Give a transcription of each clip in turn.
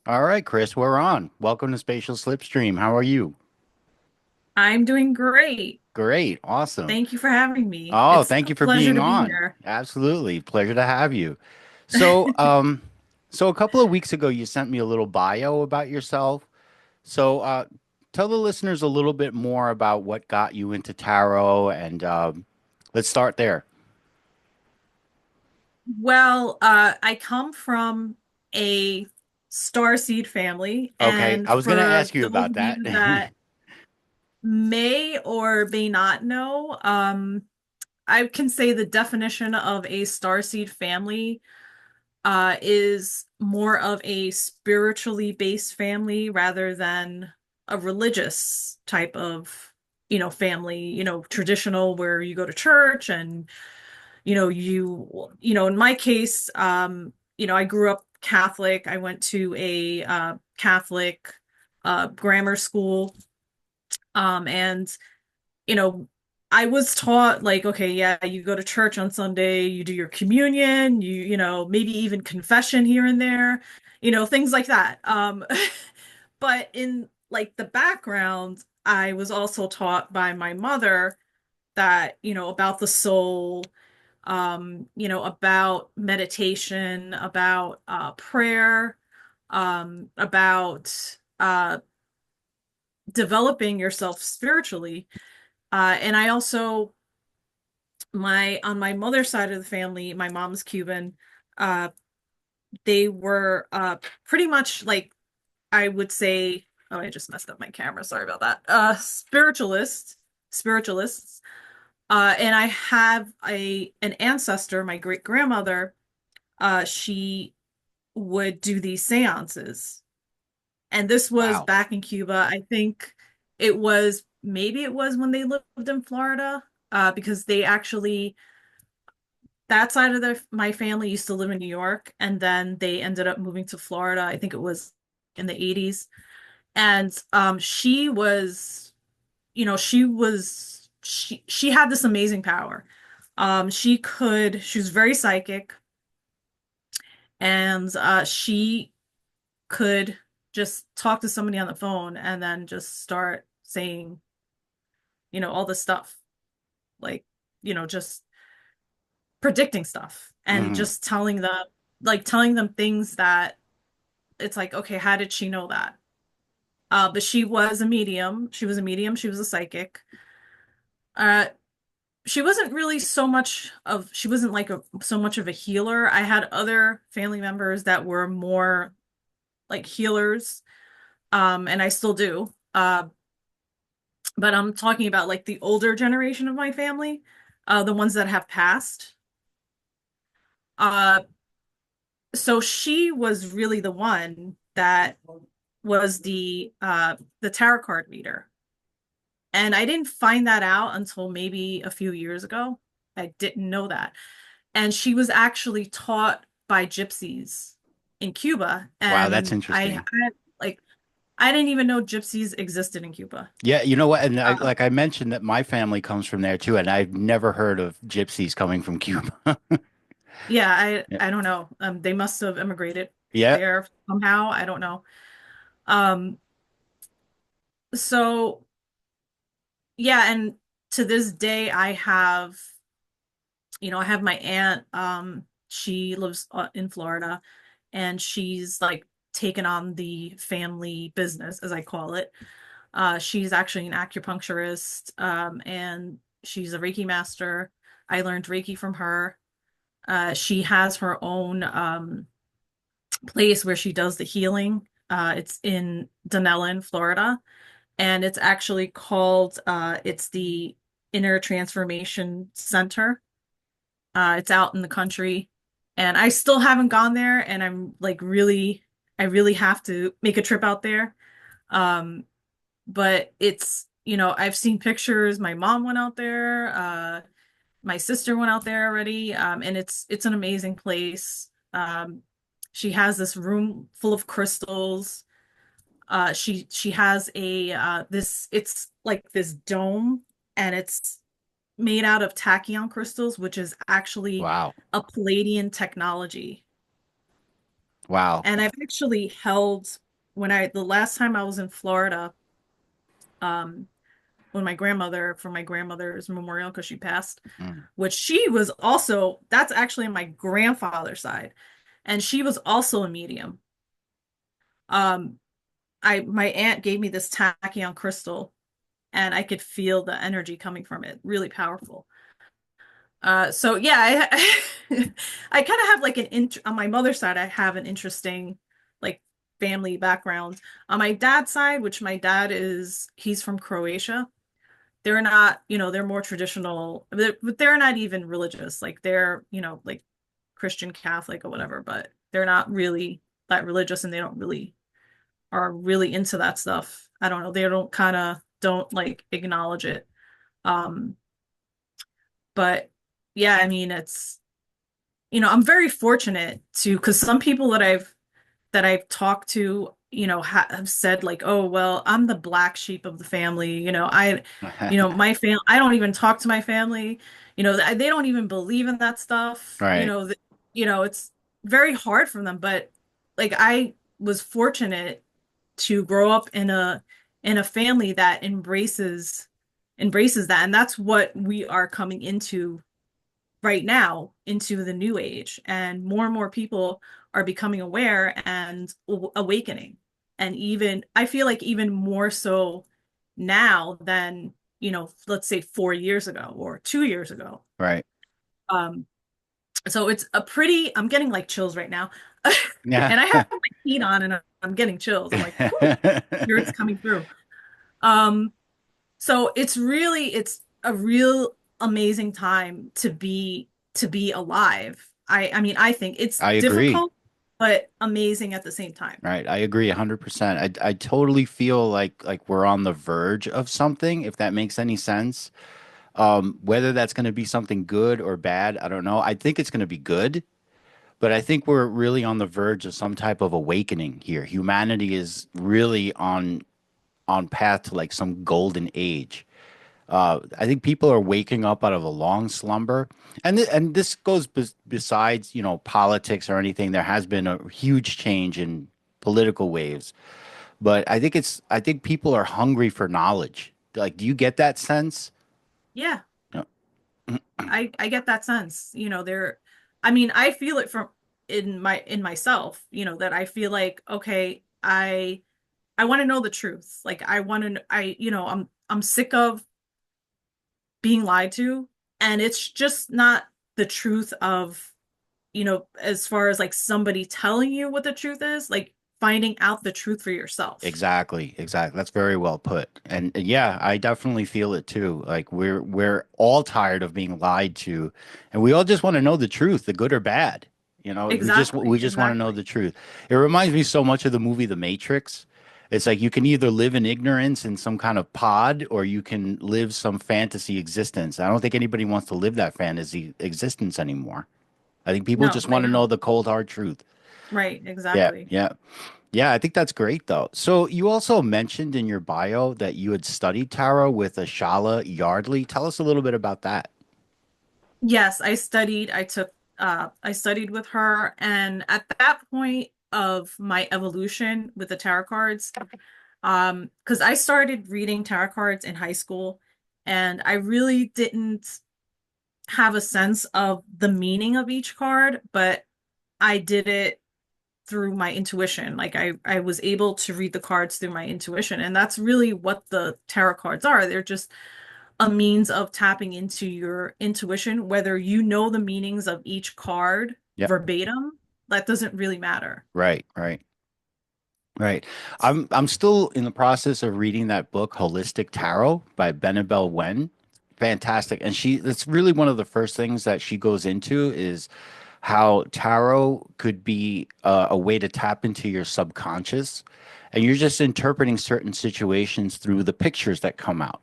All right, Kris, we're on. Welcome to Spatial Slipstream. How are you? I'm doing great. Great. Awesome. Thank you for having me. Oh, It's thank a you for pleasure being to be on. here. Absolutely. Pleasure to have you. So, so a couple of weeks ago, you sent me a little bio about yourself. So, tell the listeners a little bit more about what got you into tarot, and let's start there. I come from a starseed family, Okay, and I was going to for ask you those about of that. you that may or may not know, I can say the definition of a starseed family is more of a spiritually based family rather than a religious type of, family, traditional where you go to church and, in my case, I grew up Catholic. I went to a Catholic grammar school. And you know, I was taught like, okay, yeah, you go to church on Sunday, you do your communion, maybe even confession here and there, things like that. But in like the background, I was also taught by my mother that, about the soul, about meditation, about prayer, about developing yourself spiritually. And I also my on my mother's side of the family, my mom's Cuban, uh, they were pretty much like I would say, oh, I just messed up my camera. Sorry about that. Spiritualists. And I have an ancestor, my great grandmother, she would do these seances. And this was Wow. back in Cuba. I think it was when they lived in Florida, because they actually that side of my family used to live in New York, and then they ended up moving to Florida. I think it was in the 80s. And she had this amazing power. She was very psychic, and she could just talk to somebody on the phone and then just start saying, all this stuff, like, just predicting stuff and Hmm. just telling them things that it's like, okay, how did she know that? But she was a medium. She was a medium. She was a psychic. Uh, she wasn't really she wasn't like so much of a healer. I had other family members that were more like healers, and I still do. But I'm talking about like the older generation of my family, the ones that have passed. Uh, so she was really the one that was the tarot card reader. And I didn't find that out until maybe a few years ago. I didn't know that. And she was actually taught by gypsies in Cuba. Wow, that's And interesting. like I didn't even know gypsies existed in Cuba. Yeah, you know what? And Uh, like I mentioned that my family comes from there too, and I've never heard of gypsies coming from Cuba. yeah, I Yeah. I don't know. They must have immigrated Yeah. there somehow. I don't know. Um, so yeah, and to this day I have my aunt. She lives in Florida, and she's like taken on the family business, as I call it. She's actually an acupuncturist, and she's a Reiki master. I learned Reiki from her. She has her own place where she does the healing. It's in Dunellen, Florida, and it's actually called it's the Inner Transformation Center. It's out in the country, and I still haven't gone there, and I really have to make a trip out there. Um, but I've seen pictures. My mom went out there. My sister went out there already, and it's an amazing place. She has this room full of crystals. She has a this it's like this dome, and it's made out of tachyon crystals, which is actually Wow. a Palladian technology. Wow. And I've actually held the last time I was in Florida, um, when my grandmother for my grandmother's memorial because she passed, Mm. which she was also that's actually my grandfather's side, and she was also a medium. Um, I my aunt gave me this tachyon crystal, and I could feel the energy coming from it, really powerful. So yeah, I kind of have like an int on my mother's side. I have an interesting like family background. On my dad's side, which my dad he's from Croatia. They're not, they're more traditional, but they're not even religious. Like they're, like Christian Catholic or whatever, but they're not really that religious and they don't really are really into that stuff. I don't know. They don't like acknowledge it. Um, but yeah, I mean, I'm very fortunate because some people that I've talked to, have said like, "Oh, well, I'm the black sheep of the family." My family, I don't even talk to my family. They don't even believe in that stuff. Right. It's very hard for them, but like I was fortunate to grow up in a family that embraces that, and that's what we are coming into right now into the new age, and more people are becoming aware and awakening. And even I feel like even more so now than, let's say 4 years ago or 2 years ago. Right. um so it's a pretty I'm getting like chills right now. Yeah. And I have my heat on and I'm getting chills. I'm like, whew, spirits coming through. um So it's a real amazing time to be alive. I mean, I think it's I agree. difficult, but amazing at the same time. Right. I agree 100%. I totally feel like we're on the verge of something, if that makes any sense. Whether that's going to be something good or bad, I don't know. I think it's going to be good, but I think we're really on the verge of some type of awakening here. Humanity is really on path to like some golden age. I think people are waking up out of a long slumber, and this goes besides politics or anything. There has been a huge change in political waves, but I think people are hungry for knowledge. Like, do you get that sense? Yeah, No. I get that sense. I mean, I feel it from in myself, that I feel like, okay, I want to know the truth. Like I want to I'm sick of being lied to, and it's just not the truth of, as far as like somebody telling you what the truth is, like finding out the truth for yourself. Exactly, exactly. That's very well put. And yeah, I definitely feel it too. Like we're all tired of being lied to, and we all just want to know the truth, the good or bad. We Exactly, just want to know exactly. the truth. It reminds me so much of the movie The Matrix. It's like you can either live in ignorance in some kind of pod, or you can live some fantasy existence. I don't think anybody wants to live that fantasy existence anymore. I think people No, just they want to know don't. the cold hard truth. Right, Yeah, exactly. yeah. Yeah, I think that's great though. So you also mentioned in your bio that you had studied tarot with a Shala Yardley. Tell us a little bit about that. Yes, I studied with her, and at that point of my evolution with the tarot cards, because I started reading tarot cards in high school, and I really didn't have a sense of the meaning of each card, but I did it through my intuition. Like I was able to read the cards through my intuition, and that's really what the tarot cards are. They're just a means of tapping into your intuition, whether you know the meanings of each card Yeah, verbatim, that doesn't really matter. right, right, right. I'm still in the process of reading that book, Holistic Tarot by Benabel Wen. Fantastic. And that's really one of the first things that she goes into is how tarot could be a way to tap into your subconscious. And you're just interpreting certain situations through the pictures that come out.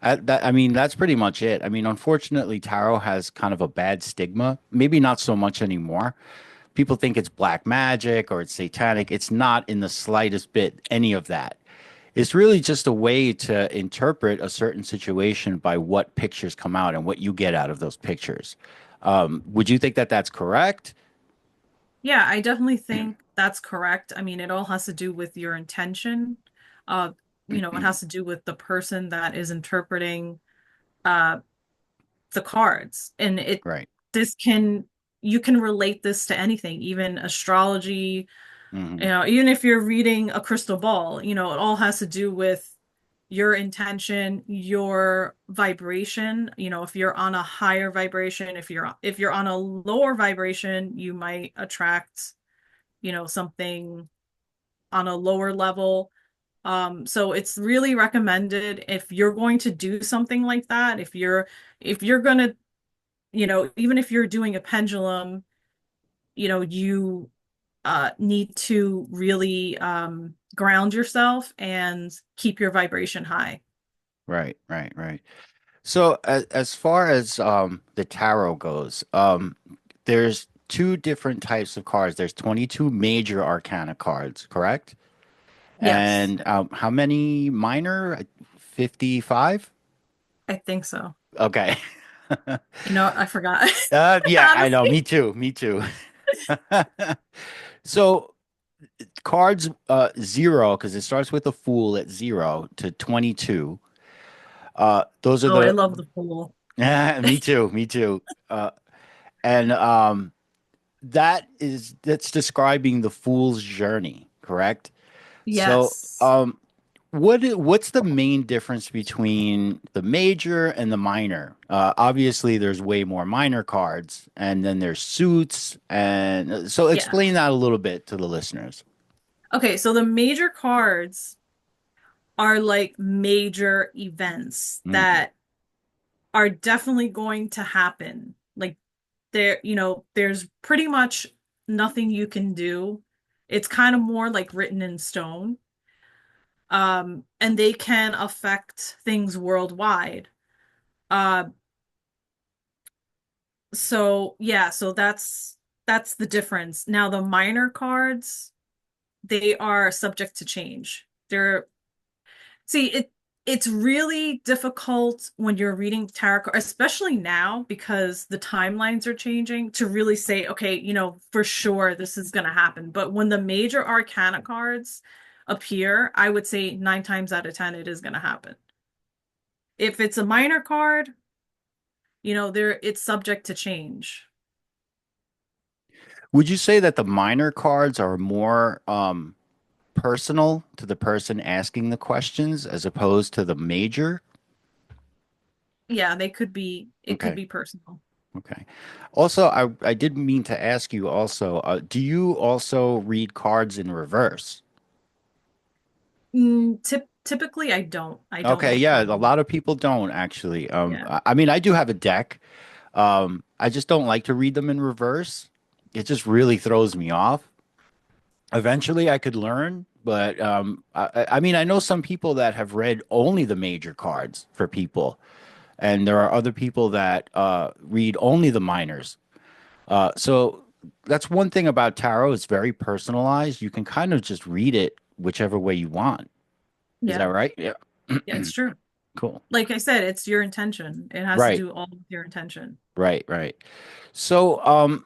I mean, that's pretty much it. I mean, unfortunately, tarot has kind of a bad stigma. Maybe not so much anymore. People think it's black magic or it's satanic. It's not in the slightest bit any of that. It's really just a way to interpret a certain situation by what pictures come out and what you get out of those pictures. Would you think that that's correct? Yeah, I definitely think that's correct. I mean, it all has to do with your intention. Uh, it has to do with the person that is interpreting uh the cards. And Right. this can you can relate this to anything, even astrology, Hmm. even if you're reading a crystal ball, it all has to do with your intention, your vibration. If you're on a higher vibration, if you're on a lower vibration, you might attract, something on a lower level. So it's really recommended if you're going to do something like that, if you're gonna, even if you're doing a pendulum, you need to really ground yourself and keep your vibration high. Right, right, right. So as far as the tarot goes, there's two different types of cards. There's 22 major arcana cards, correct? Yes, And how many minor? 55? I think so. Okay. I forgot. Yeah, I know. Honestly. Me too. Me too. So cards zero, because it starts with a fool at 0 to 22. Those are Oh, I the love the pool. me too, me too. And that's describing the fool's journey, correct? So, Yes. what's the main difference between the major and the minor? Obviously, there's way more minor cards, and then there's suits, and so Yeah. explain that a little bit to the listeners. Okay, so the major cards are like major events Hmm. that are definitely going to happen. Like there's pretty much nothing you can do. It's kind of more like written in stone. And they can affect things worldwide. Uh, so yeah, so that's the difference. Now the minor cards, they are subject to change. See, it's really difficult when you're reading tarot, especially now because the timelines are changing, to really say, okay, for sure this is going to happen. But when the major arcana cards appear, I would say 9 times out of 10 it is going to happen. If it's a minor card, it's subject to change. Would you say that the minor cards are more personal to the person asking the questions as opposed to the major? Yeah, it could Okay. be personal. Okay. Also, I did mean to ask you also, do you also read cards in reverse? Typically I don't Okay, yeah, a read. lot of people don't actually. Yeah. I mean, I do have a deck. I just don't like to read them in reverse. It just really throws me off. Eventually, I could learn, but I mean, I know some people that have read only the major cards for people, and there are other people that read only the minors. So that's one thing about tarot. It's very personalized. You can kind of just read it whichever way you want. Is that Yeah. right? Yeah. Yeah, it's true. Cool. Like I said, it's your intention. It has to Right. do all with your intention. Right. Right. So,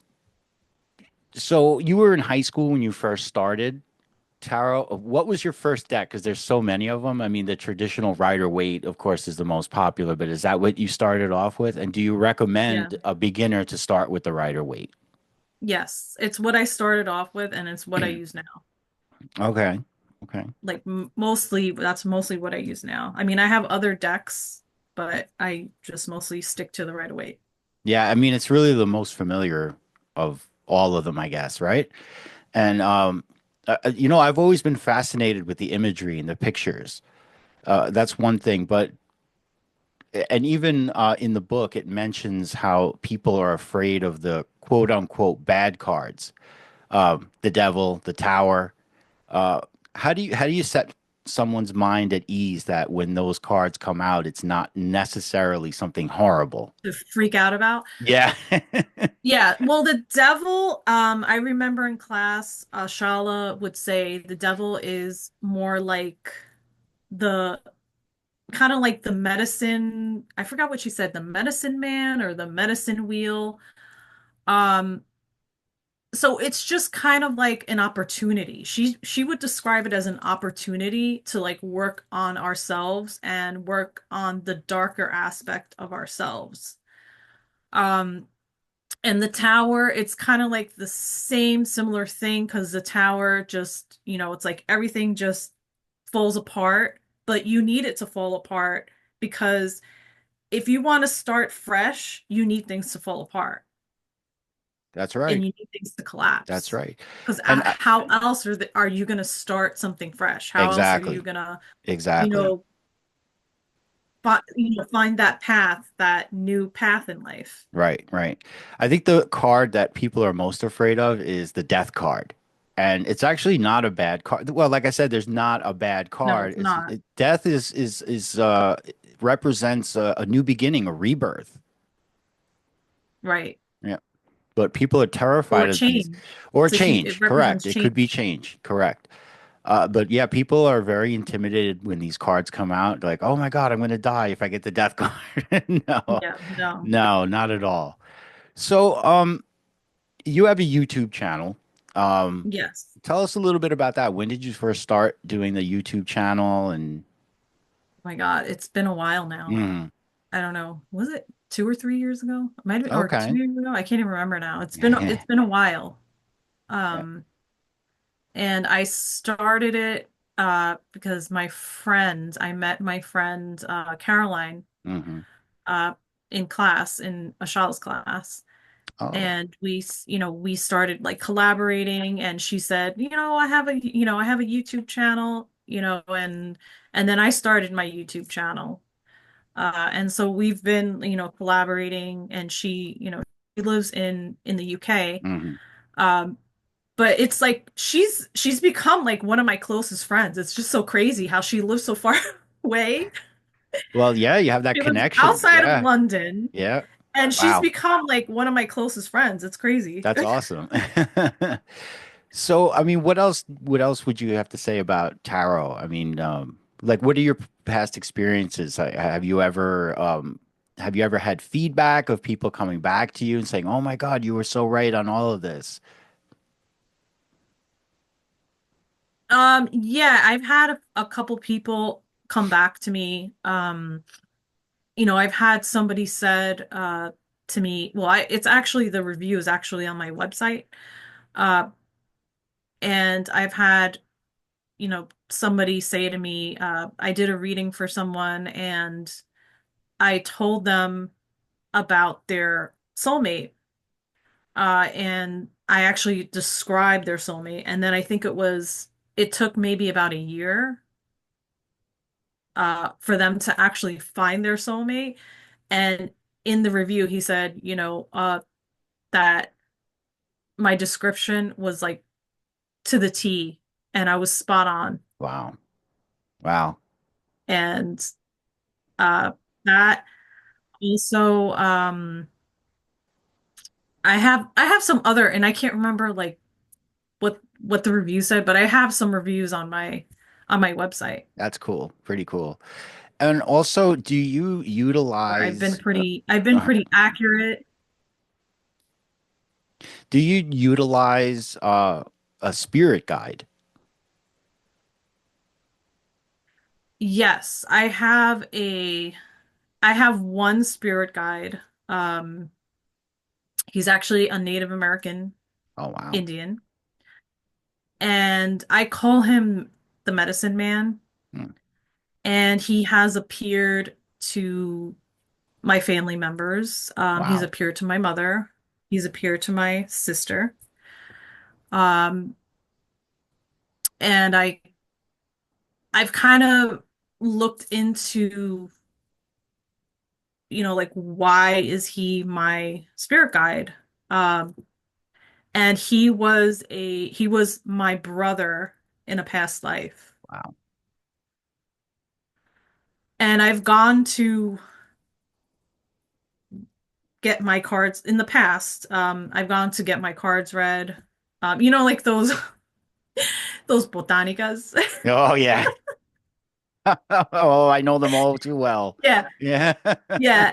so you were in high school when you first started tarot. What was your first deck? Because there's so many of them. I mean, the traditional Rider Waite, of course, is the most popular, but is that what you started off with? And do you Yeah. recommend a beginner to start with the Rider Waite? Yes, it's what I started off with and it's what I use now. Okay. Okay. Like mostly that's mostly what I use now. I mean, I have other decks, but I just mostly stick to the right away. Yeah, I mean, it's really the most familiar of all of them, I guess, right? And I've always been fascinated with the imagery and the pictures. That's one thing, but and even in the book, it mentions how people are afraid of the quote unquote bad cards, the devil, the tower. Uh, how do you set someone's mind at ease that when those cards come out, it's not necessarily something horrible? To freak out about. Yeah. Yeah, well, the devil, I remember in class, Shala would say the devil is more like the kind of like the medicine, I forgot what she said, the medicine man or the medicine wheel. Um, so it's just kind of like an opportunity. She would describe it as an opportunity to like work on ourselves and work on the darker aspect of ourselves. Um, and the tower, it's kind of like the same similar thing because the tower just, it's like everything just falls apart, but you need it to fall apart because if you want to start fresh, you need things to fall apart That's and right. you need things to That's collapse. right. Because And how else are you going to start something fresh? How else are you exactly. going to, you Exactly. know, find that path, that new path in life? Right, right. I think the card that people are most afraid of is the death card. And it's actually not a bad card. Well, like I said, there's not a bad No, card. it's not. Death is represents a new beginning, a rebirth. Right. Yeah. But people are terrified Or of these change. or It change. Correct. represents It could be change. change. Correct. But yeah, people are very intimidated when these cards come out. Like, oh my God, I'm going to die if I get the death card. No, Yeah, no. no, not at all. So, you have a YouTube channel. Um, Yes. Tell us a little bit about that. When did you first start doing the YouTube channel? And Oh my God, it's been a while now. mm, I don't know. Was it 2 or 3 years ago? Might have been, or two okay, years ago. I can't even remember now. yeah, It's been a while. Um, and I started it because I met my friend Caroline hmm uh in class in a Shaw's class. oh, And we started like collaborating and she said, I have a YouTube channel, and then I started my YouTube channel. And so we've been, collaborating and she lives in the UK. hmm Um, but it's like she's become like one of my closest friends. It's just so crazy how she lives so far away. Well, yeah, you have that She lives connection. outside of Yeah, London yeah. and she's Wow, become like one of my closest friends. It's crazy. that's awesome. So, I mean, what else would you have to say about tarot? I mean, like, what are your past experiences? Have you ever had feedback of people coming back to you and saying, "Oh my God, you were so right on all of this"? Yeah, I've had a couple people come back to me. I've had somebody said to me, well, it's actually the review is actually on my website. Uh, and I've had, somebody say to me, I did a reading for someone and I told them about their soulmate. And I actually described their soulmate. And then it took maybe about a year for them to actually find their soulmate. And in the review, he said, that my description was like to the T and I was spot on. Wow, wow, And uh, that also, I have some other, and I can't remember like what the review said, but I have some reviews on my website that's cool, pretty cool. And also, do you where utilize I've been pretty accurate. do you utilize a spirit guide? Yes, I have one spirit guide. Um, he's actually a Native American Oh wow, Indian, and I call him the Medicine Man. hmm, And he has appeared to my family members. He's wow, appeared to my mother. He's appeared to my sister. Um, and I've kind of looked into, like why is he my spirit guide? Um, and he was my brother in a past life. wow. And I've gone to get my cards in the past. I've gone to get my cards read. Like those botanicas. Oh yeah. Oh, I know them all too well. Yeah, Yeah. yeah.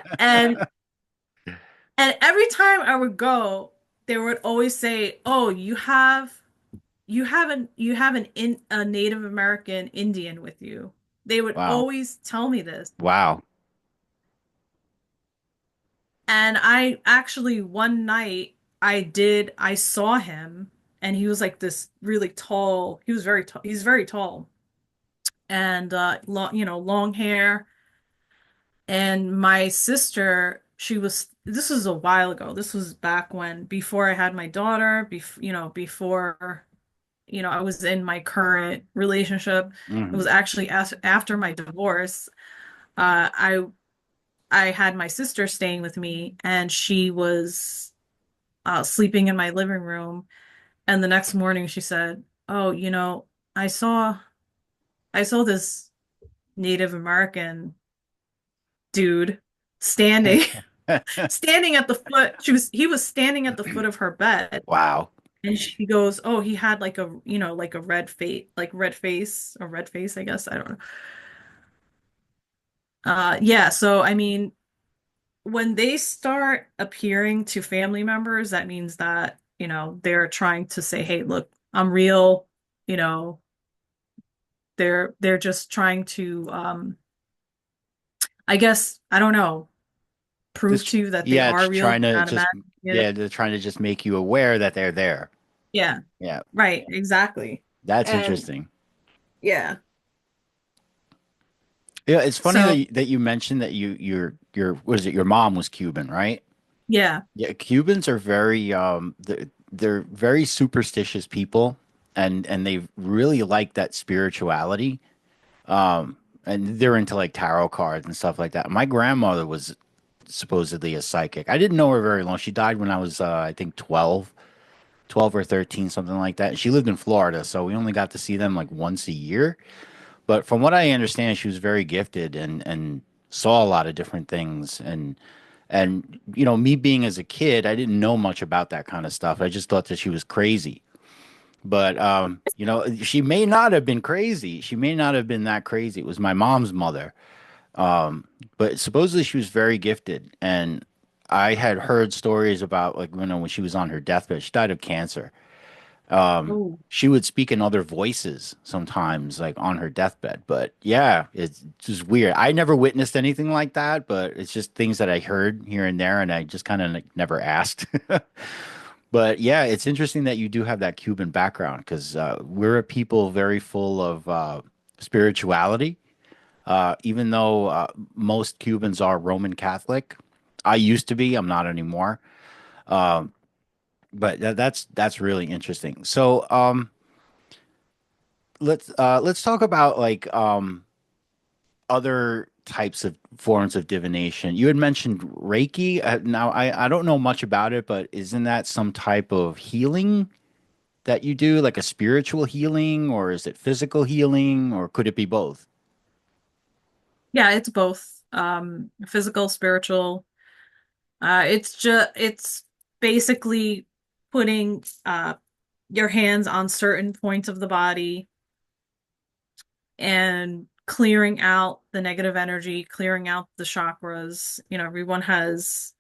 And every time I would go, they would always say, "Oh, you have a Native American Indian with you." They would Wow. always tell me this. Wow. And I actually one night I saw him and he was like this really tall. He was very tall. He's very tall and long hair. And my sister, this was a while ago. This was back when before I had my daughter, before I was in my current relationship. It was Hmm. actually after my divorce. I had my sister staying with me, and she was sleeping in my living room. And the next morning, she said, "Oh, I saw I saw this Native American dude standing standing at the foot. He was standing at the foot of her bed." Wow. And she goes, "Oh, he had like a red face, I guess. I don't know." Yeah, so I mean, when they start appearing to family members, that means that, they're trying to say, "Hey, look, I'm real." You know, they're just trying to I guess, I don't know, prove Just to you that they yeah, are it's real, trying to not just imagining yeah, it. they're trying to just make you aware that they're there. Yeah, Yeah, right, exactly. that's And interesting. yeah. Yeah, it's funny So, that you mentioned that your was it your mom was Cuban, right? yeah. Yeah, Cubans are very they're very superstitious people and they really like that spirituality. And they're into like tarot cards and stuff like that. My grandmother was supposedly a psychic. I didn't know her very long. She died when I was I think 12 or 13, something like that. She lived in Florida, so we only got to see them like once a year. But from what I understand, she was very gifted and saw a lot of different things. And me being as a kid, I didn't know much about that kind of stuff. I just thought that she was crazy. But she may not have been crazy. She may not have been that crazy. It was my mom's mother. But supposedly she was very gifted, and I had heard stories about like when she was on her deathbed. She died of cancer. Oh. She would speak in other voices sometimes, like on her deathbed. But yeah, it's just weird. I never witnessed anything like that, but it's just things that I heard here and there, and I just kind of like, never asked. But yeah, it's interesting that you do have that Cuban background because we're a people very full of spirituality. Even though most Cubans are Roman Catholic, I used to be. I'm not anymore. But that's really interesting. So let's talk about like other types of forms of divination. You had mentioned Reiki. Now I don't know much about it, but isn't that some type of healing that you do, like a spiritual healing, or is it physical healing, or could it be both? Yeah, it's both physical, spiritual. It's basically putting your hands on certain points of the body and clearing out the negative energy, clearing out the chakras. Everyone has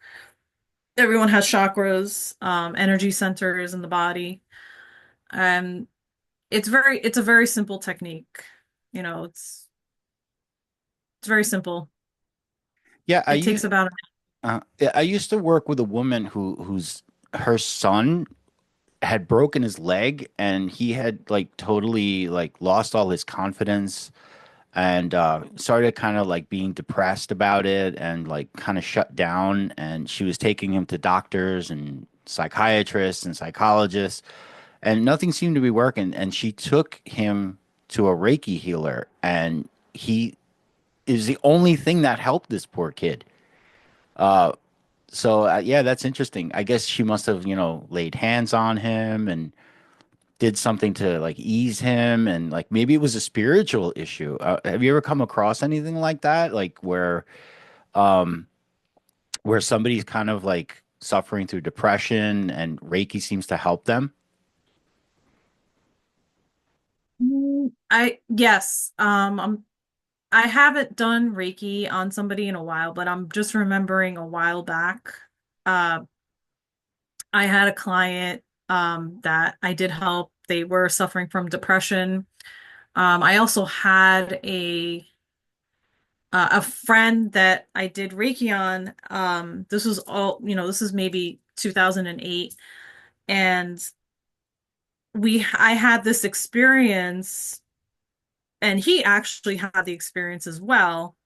chakras, energy centers in the body. And it's a very simple technique. It's very simple. Yeah, It takes about yeah, I used to work with a woman whose her son had broken his leg and he had like totally like lost all his confidence and started kind of like being depressed about it and like kind of shut down, and she was taking him to doctors and psychiatrists and psychologists and nothing seemed to be working, and she took him to a Reiki healer, and he is the only thing that helped this poor kid. So yeah, that's interesting. I guess she must have, laid hands on him and did something to like ease him, and like maybe it was a spiritual issue. Have you ever come across anything like that, like where somebody's kind of like suffering through depression and Reiki seems to help them? I yes. I haven't done Reiki on somebody in a while, but I'm just remembering a while back. Uh, I had a client that I did help. They were suffering from depression. I also had a friend that I did Reiki on. This was all, this is maybe 2008, and I had this experience, and he actually had the experience as well,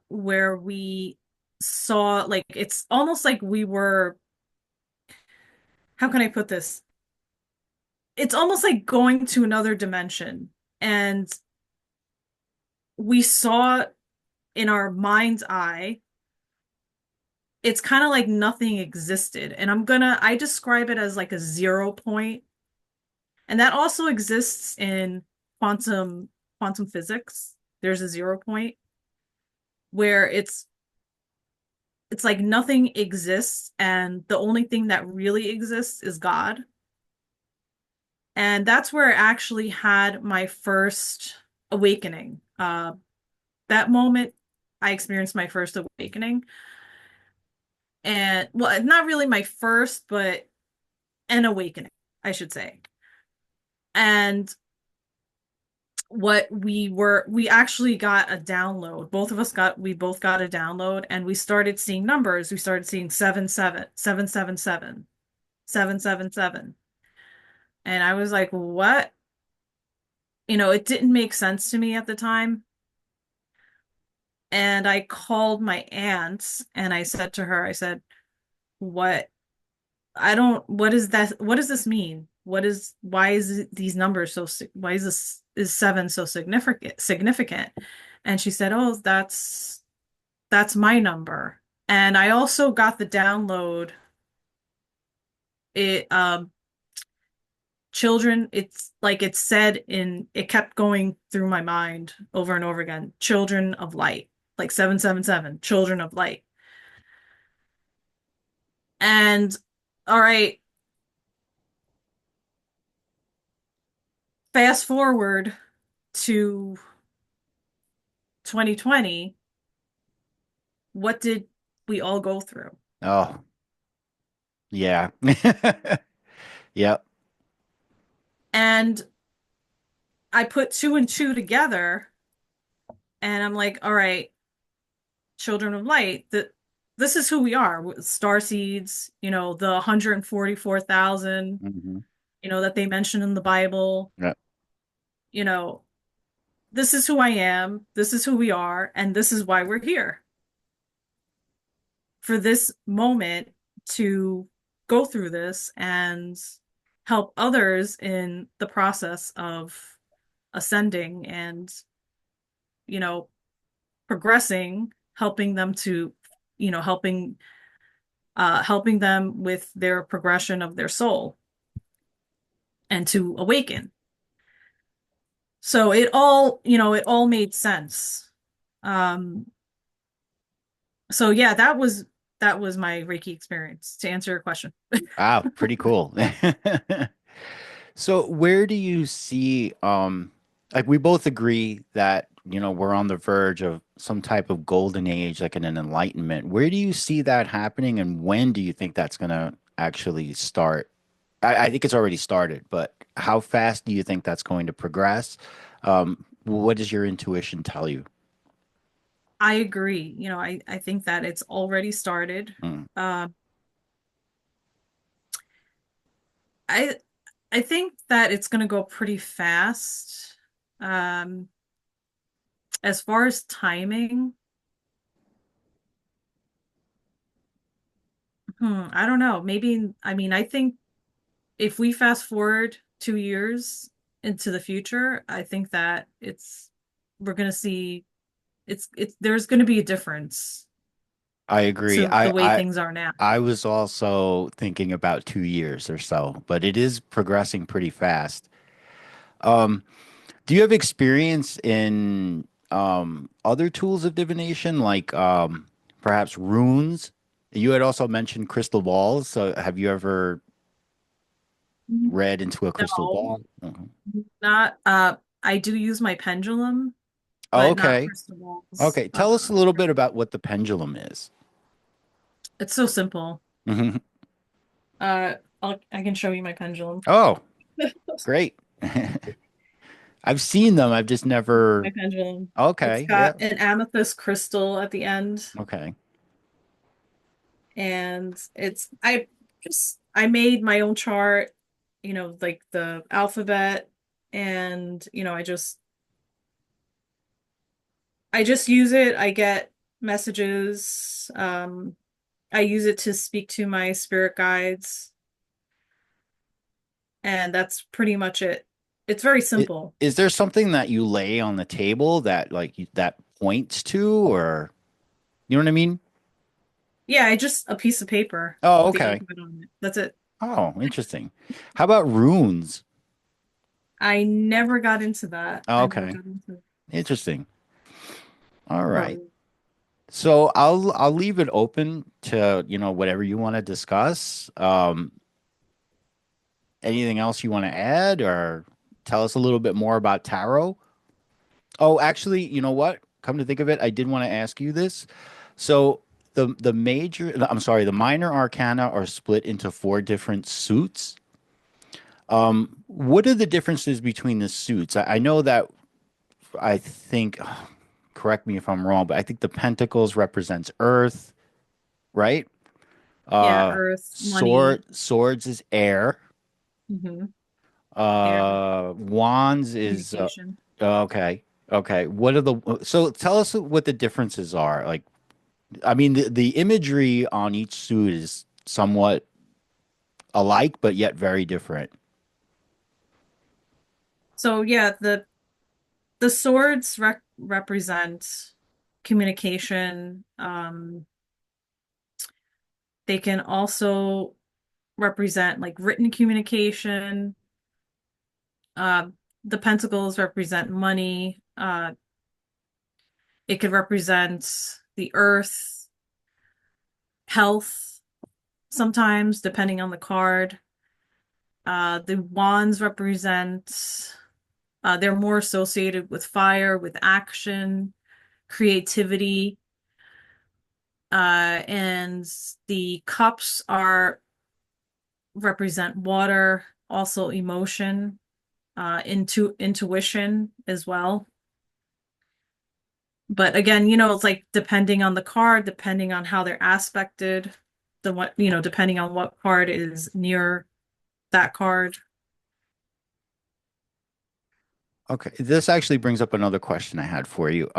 where we saw, like, it's almost like we were, how can I put this? It's almost like going to another dimension, and we saw in our mind's eye. It's kind of like nothing existed. And I describe it as like a 0 point. And that also exists in quantum quantum physics. There's a 0 point where it's like nothing exists and the only thing that really exists is God. And that's where I actually had my first awakening. That moment I experienced my first awakening. And well, not really my first, but an awakening, I should say. And we actually got a download. We both got a download, and we started seeing numbers. We started seeing 777 777 777. And I was like, what? It didn't make sense to me at the time. And I called my aunt and I said to her, I said, what what is that? What does this mean? Why is these numbers why is seven so significant? And she said, oh, that's my number. And I also got the download. It, children, it's like it kept going through my mind over and over again. Children of light, like 777, children of light. And all right, fast forward to 2020, what did we all go through? Oh, yeah. Yep. And I put two and two together, and I'm like, all right, children of light, this is who we are. Star seeds, the 144,000, Hmm. that they mention in the Bible, Yep. you know, this is who I am, this is who we are, and this is why we're here. For this moment to go through this and help others in the process of ascending and, you know, progressing, helping them to, helping them with their progression of their soul and to awaken. So it all made sense. Um, so yeah, that was my Reiki experience to answer your question. Wow, pretty cool. So where do you see like we both agree that, we're on the verge of some type of golden age, like an enlightenment. Where do you see that happening and when do you think that's gonna actually start? I think it's already started, but how fast do you think that's going to progress? What does your intuition tell you? I agree. I think that it's already started. Mm. Um, I I think that it's going to go pretty fast. Um, as far as timing, I don't know. Maybe, I mean, I think if we fast forward 2 years into the future, I think that we're going to see there's going to be a difference I agree. to the way things are now. I was also thinking about 2 years or so, but it is progressing pretty fast. Um, do you have experience in other tools of divination, like perhaps runes? You had also mentioned crystal balls. So have you ever read into a crystal No, ball? Mhm. not I do use my pendulum, Oh, but not okay. crystal balls. Okay. Tell us a little bit about what the pendulum is. It's so simple. Hmm. I can show you my pendulum. Oh, great. I've seen them. I've just never. My pendulum. It's Okay, yeah. got an amethyst crystal at the end, Okay. and I made my own chart, like the alphabet, and I just use it. I get messages. I use it to speak to my spirit guides, and that's pretty much it. It's very I- simple. Is there something that you lay on the table that that points to, or you know what I mean? Yeah, I just a piece of paper Oh, with the okay. alphabet on it. That's it. Oh, interesting. How about runes? I never got into that. Oh, I never okay. got into Interesting. All what. right. So I'll leave it open to, whatever you want to discuss. Anything else you want to add or tell us a little bit more about tarot? Oh, actually, you know what? Come to think of it, I did want to ask you this. So I'm sorry, the minor arcana are split into four different suits. What are the differences between the suits? I know that I think, correct me if I'm wrong, but I think the pentacles represents earth, right? Yeah, earth, money, Swords is air. hmm air, Wands is communication. okay. Okay. What are the so tell us what the differences are. Like, I mean, the imagery on each suit is somewhat alike, but yet very different. So yeah, the swords represent communication. They can also represent like written communication. Uh, the pentacles represent money. It could represent the earth, health, sometimes, depending on the card. The wands represent, they're more associated with fire, with action, creativity. And the cups are represent water, also emotion, intuition as well. But again, it's like depending on the card, depending on how they're aspected, depending on what card is near that card. Okay. This actually brings up another question I had for you.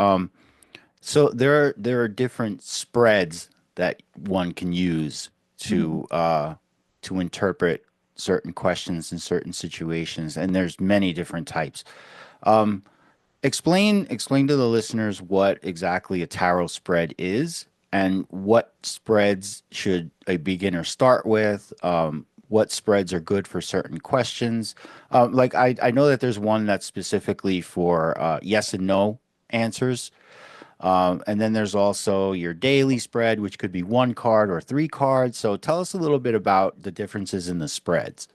So there are different spreads that one can use Mhm. to interpret certain questions in certain situations, and there's many different types. Um, explain to the listeners what exactly a tarot spread is and what spreads should a beginner start with. What spreads are good for certain questions. Like I know that there's one that's specifically for yes and no answers. And then there's also your daily spread, which could be one card or three cards. So tell us a little bit about the differences in the spreads.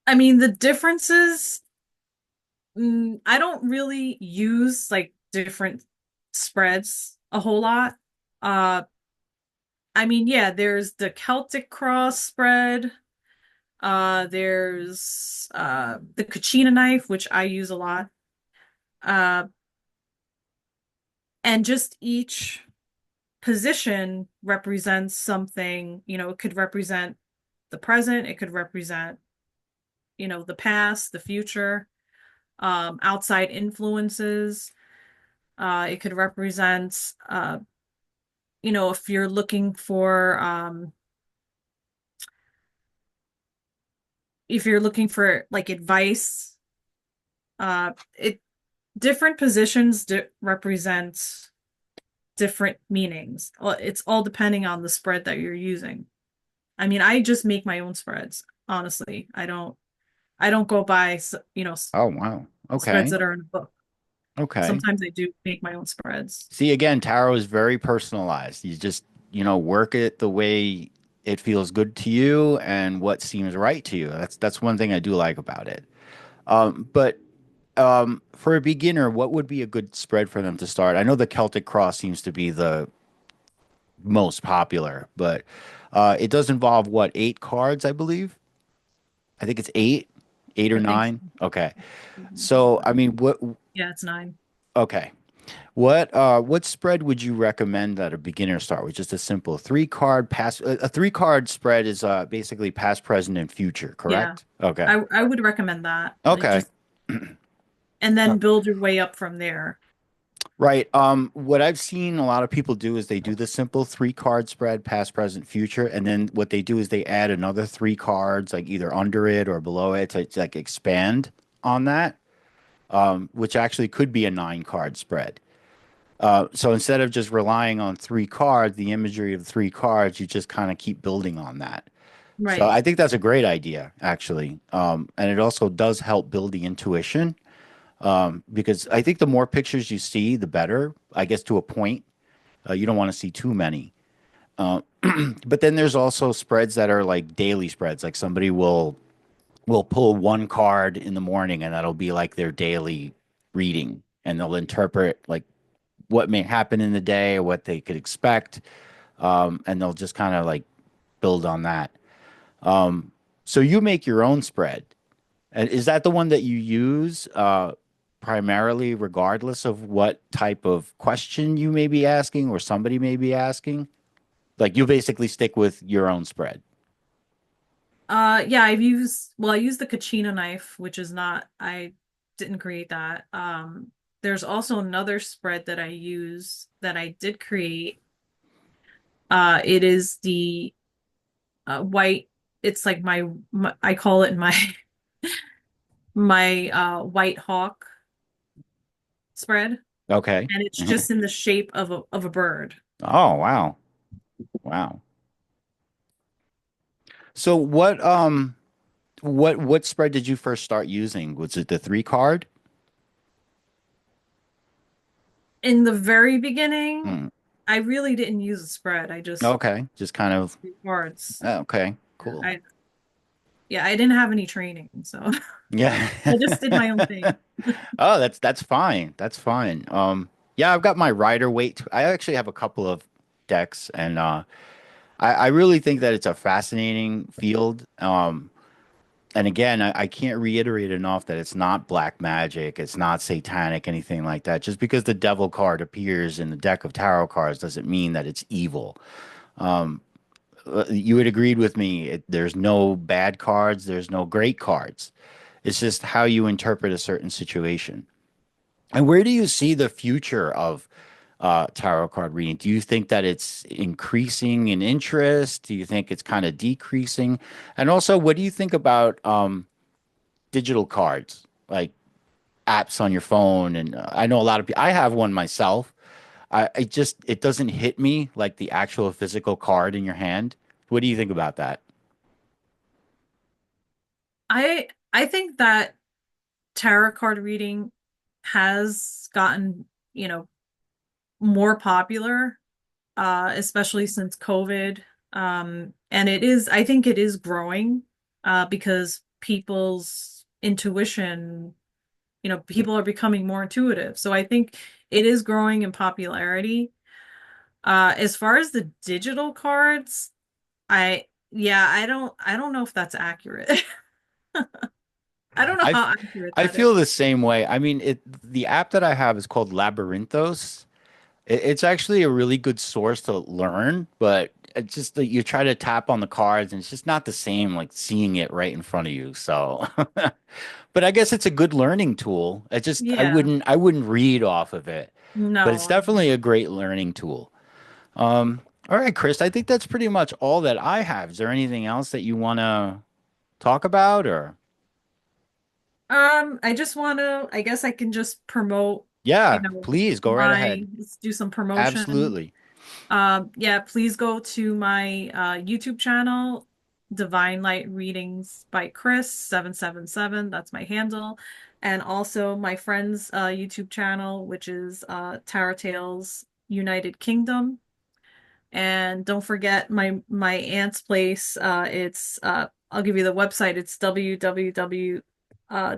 I mean, the differences, I don't really use like different spreads a whole lot. Uh, I mean, yeah, there's the Celtic cross spread. There's the Kachina knife, which I use a lot. Uh, and just each position represents something, it could represent the present, it could represent, the past, the future, outside influences. It could represent, if you're looking for, like advice, it different positions represent different meanings. Well, it's all depending on the spread that you're using. I mean, I just make my own spreads, honestly. I don't go by, Oh, wow. spreads Okay. that are in a book. Okay. Sometimes I do make my own spreads. See, again, tarot is very personalized. You just, work it the way it feels good to you and what seems right to you. That's one thing I do like about it. But for a beginner, what would be a good spread for them to start? I know the Celtic Cross seems to be most popular, but it does involve what, 8 cards, I believe. I think it's eight or I think so. nine. Okay. So, I 9. mean, what? Yeah, it's 9. Okay. What spread would you recommend that a beginner start with? Just a simple 3 card pass. A 3 card spread is basically past, present, and future, Yeah. correct? Okay. I would recommend that. Like Okay. just and then build your way up from there. Right. What I've seen a lot of people do is they do the simple 3 card spread, past, present, future, and then what they do is they add another 3 cards, like either under it or below it, to like expand on that, which actually could be a 9 card spread. So instead of just relying on 3 cards, the imagery of 3 cards, you just kind of keep building on that. So Right. I think that's a great idea, actually. And it also does help build the intuition, because I think the more pictures you see, the better, I guess, to a point. You don't want to see too many. Uh, but then there's also spreads that are like daily spreads. Like somebody will pull 1 card in the morning, and that'll be like their daily reading, and they'll interpret like what may happen in the day or what they could expect, and they'll just kind of like build on that. So you make your own spread. And is that the one that you use primarily, regardless of what type of question you may be asking or somebody may be asking? Like you basically stick with your own spread. Yeah, I used the Kachina knife, which is not, I didn't create that. There's also another spread that I use that I did create. It is the white, it's like my I call it my my white hawk spread, Okay. and it's just in the shape of a bird. Oh, wow. Wow. So what spread did you first start using? Was it the 3 card? In the very beginning, Hmm. I really didn't use a spread. I just Okay. Just kind of cards. okay, cool. I Yeah, I didn't have any training, so Yeah. I just did my own thing. Oh, that's fine. That's fine. Yeah, I've got my rider weight. I actually have a couple of decks, and I really think that it's a fascinating field. And again, I can't reiterate enough that it's not black magic, it's not satanic, anything like that. Just because the devil card appears in the deck of tarot cards doesn't mean that it's evil. You had agreed with me. There's no bad cards, there's no great cards. It's just how you interpret a certain situation. And where do you see the future of tarot card reading? Do you think that it's increasing in interest? Do you think it's kind of decreasing? And also, what do you think about digital cards, like apps on your phone? And I know a lot of people, I have one myself. I just, it doesn't hit me like the actual physical card in your hand. What do you think about that? I think that tarot card reading has gotten, you know, more popular, especially since COVID. And I think it is growing, because people's intuition, people are becoming more intuitive. So I think it is growing in popularity. As far as the digital cards, yeah, I don't know if that's accurate. I don't know I how accurate I that is. feel the same way. I mean, the app that I have is called Labyrinthos. It's actually a really good source to learn, but it's just that you try to tap on the cards and it's just not the same like seeing it right in front of you. So, but I guess it's a good learning tool. Yeah. I wouldn't read off of it, but it's No. definitely a great learning tool. All right, Chris, I think that's pretty much all that I have. Is there anything else that you want to talk about or? I just want to, I guess I can just promote, Yeah, please go right ahead. let's do some promotion. Absolutely. Yeah, please go to my YouTube channel, Divine Light Readings by Kris 777. That's my handle. And also my friend's YouTube channel, which is Tarot Tales United Kingdom. And don't forget my aunt's place. It's I'll give you the website. It's www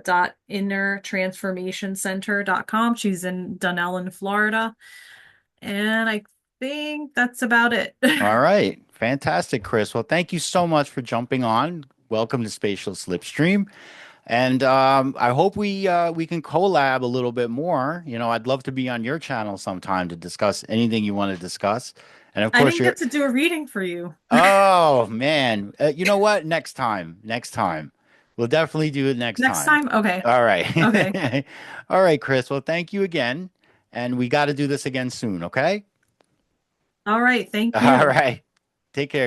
dot innertransformationcenter.com. She's in Dunellen, Florida. And I think that's about it. All right. Fantastic, Kris. Well, thank you so much for jumping on. Welcome to Spatial Slipstream. And I hope we can collab a little bit more. You know, I'd love to be on your channel sometime to discuss anything you want to discuss. And of I course, didn't you're, get to do a reading for you. oh man, you know what? Next time, we'll definitely do it next Next time. time? Okay. All Okay. right. All right, Kris. Well, thank you again. And we got to do this again soon, okay? All right. Thank All you. right. Take care.